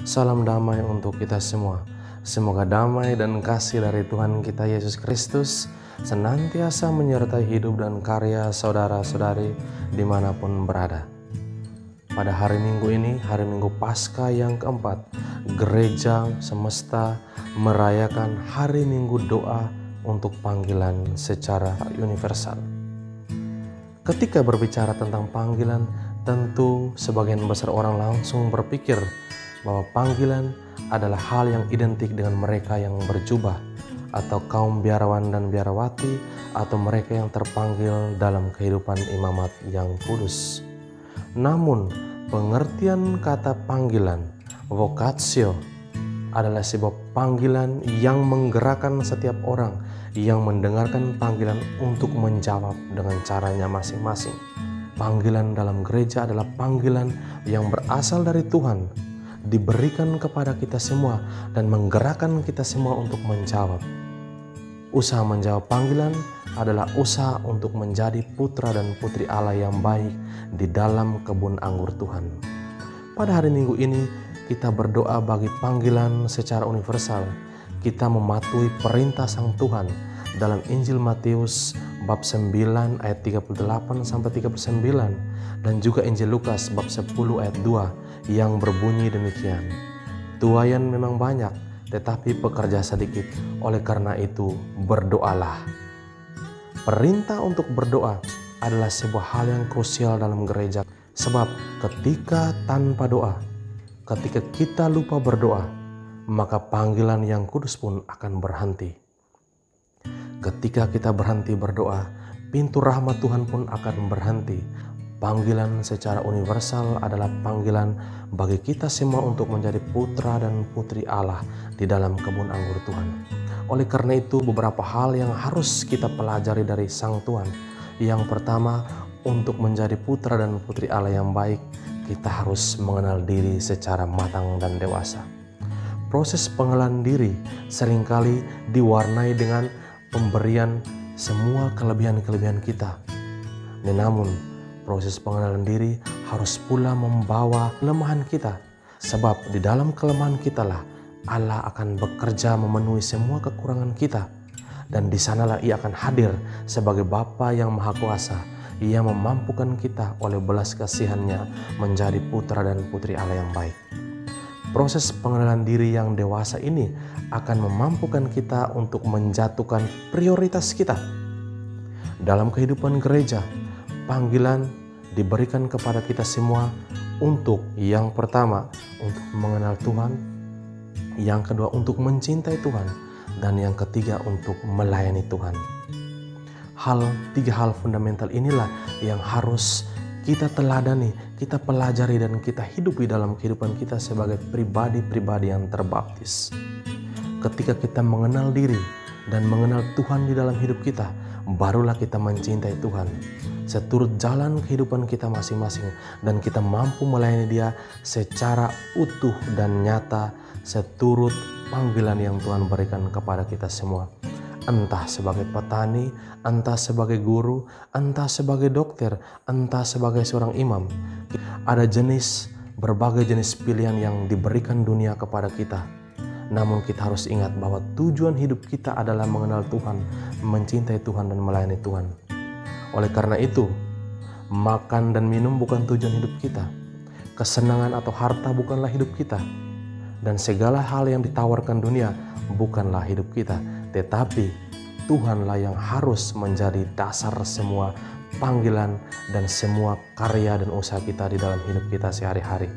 Salam damai untuk kita semua. Semoga damai dan kasih dari Tuhan kita Yesus Kristus senantiasa menyertai hidup dan karya saudara-saudari dimanapun berada. Pada hari Minggu ini, hari Minggu Paskah yang keempat, gereja semesta merayakan hari Minggu doa untuk panggilan secara universal. Ketika berbicara tentang panggilan, tentu sebagian besar orang langsung berpikir bahwa panggilan adalah hal yang identik dengan mereka yang berjubah atau kaum biarawan dan biarawati atau mereka yang terpanggil dalam kehidupan imamat yang kudus. Namun pengertian kata panggilan, vocatio, adalah sebuah panggilan yang menggerakkan setiap orang yang mendengarkan panggilan untuk menjawab dengan caranya masing-masing. Panggilan dalam gereja adalah panggilan yang berasal dari Tuhan, diberikan kepada kita semua dan menggerakkan kita semua untuk menjawab. Usaha menjawab panggilan adalah usaha untuk menjadi putra dan putri Allah yang baik di dalam kebun anggur Tuhan. Pada hari Minggu ini kita berdoa bagi panggilan secara universal. Kita mematuhi perintah Sang Tuhan dalam Injil Matius bab 9 ayat 38 sampai 39 dan juga Injil Lukas bab 10 ayat 2 yang berbunyi demikian. Tuaian memang banyak, tetapi pekerja sedikit. Oleh karena itu, berdoalah. Perintah untuk berdoa adalah sebuah hal yang krusial dalam gereja. Sebab ketika tanpa doa, ketika kita lupa berdoa, maka panggilan yang kudus pun akan berhenti. Ketika kita berhenti berdoa, pintu rahmat Tuhan pun akan berhenti. Panggilan secara universal adalah panggilan bagi kita semua untuk menjadi putra dan putri Allah di dalam kebun anggur Tuhan. Oleh karena itu, beberapa hal yang harus kita pelajari dari Sang Tuhan. Yang pertama, untuk menjadi putra dan putri Allah yang baik, kita harus mengenal diri secara matang dan dewasa. Proses pengenalan diri seringkali diwarnai dengan pemberian semua kelebihan-kelebihan kita. Namun, proses pengenalan diri harus pula membawa kelemahan kita. Sebab di dalam kelemahan kitalah Allah akan bekerja memenuhi semua kekurangan kita. Dan di sanalah Ia akan hadir sebagai Bapa yang Maha Kuasa. Ia memampukan kita oleh belas kasihan-Nya menjadi putra dan putri Allah yang baik. Proses pengenalan diri yang dewasa ini akan memampukan kita untuk menjatuhkan prioritas kita. Dalam kehidupan gereja, panggilan diberikan kepada kita semua untuk yang pertama, untuk mengenal Tuhan, yang kedua untuk mencintai Tuhan, dan yang ketiga untuk melayani Tuhan. Tiga hal fundamental inilah yang harus kita teladani, kita pelajari dan kita hidupi dalam kehidupan kita sebagai pribadi-pribadi yang terbaptis. Ketika kita mengenal diri dan mengenal Tuhan di dalam hidup kita, barulah kita mencintai Tuhan seturut jalan kehidupan kita masing-masing dan kita mampu melayani Dia secara utuh dan nyata seturut panggilan yang Tuhan berikan kepada kita semua. Entah sebagai petani, entah sebagai guru, entah sebagai dokter, entah sebagai seorang imam. Ada berbagai jenis pilihan yang diberikan dunia kepada kita. Namun kita harus ingat bahwa tujuan hidup kita adalah mengenal Tuhan, mencintai Tuhan dan melayani Tuhan. Oleh karena itu, makan dan minum bukan tujuan hidup kita. Kesenangan atau harta bukanlah hidup kita. Dan segala hal yang ditawarkan dunia bukanlah hidup kita. Tetapi Tuhanlah yang harus menjadi dasar semua panggilan dan semua karya dan usaha kita di dalam hidup kita sehari-hari.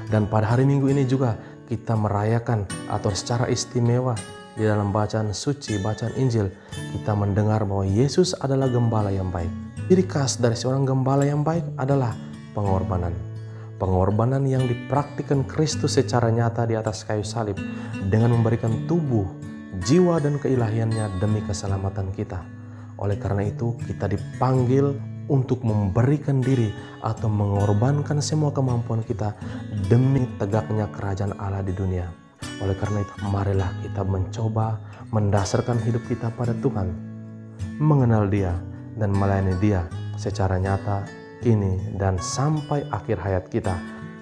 Dan pada hari Minggu ini juga kita merayakan atau secara istimewa di dalam bacaan suci, bacaan Injil, kita mendengar bahwa Yesus adalah gembala yang baik. Ciri khas dari seorang gembala yang baik adalah pengorbanan. Pengorbanan yang dipraktikkan Kristus secara nyata di atas kayu salib dengan memberikan tubuh, jiwa dan keilahiannya demi keselamatan kita. Oleh karena itu kita dipanggil untuk memberikan diri atau mengorbankan semua kemampuan kita demi tegaknya kerajaan Allah di dunia. Oleh karena itu marilah kita mencoba mendasarkan hidup kita pada Tuhan, mengenal Dia dan melayani Dia secara nyata kini dan sampai akhir hayat kita.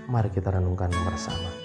Mari kita renungkan bersama.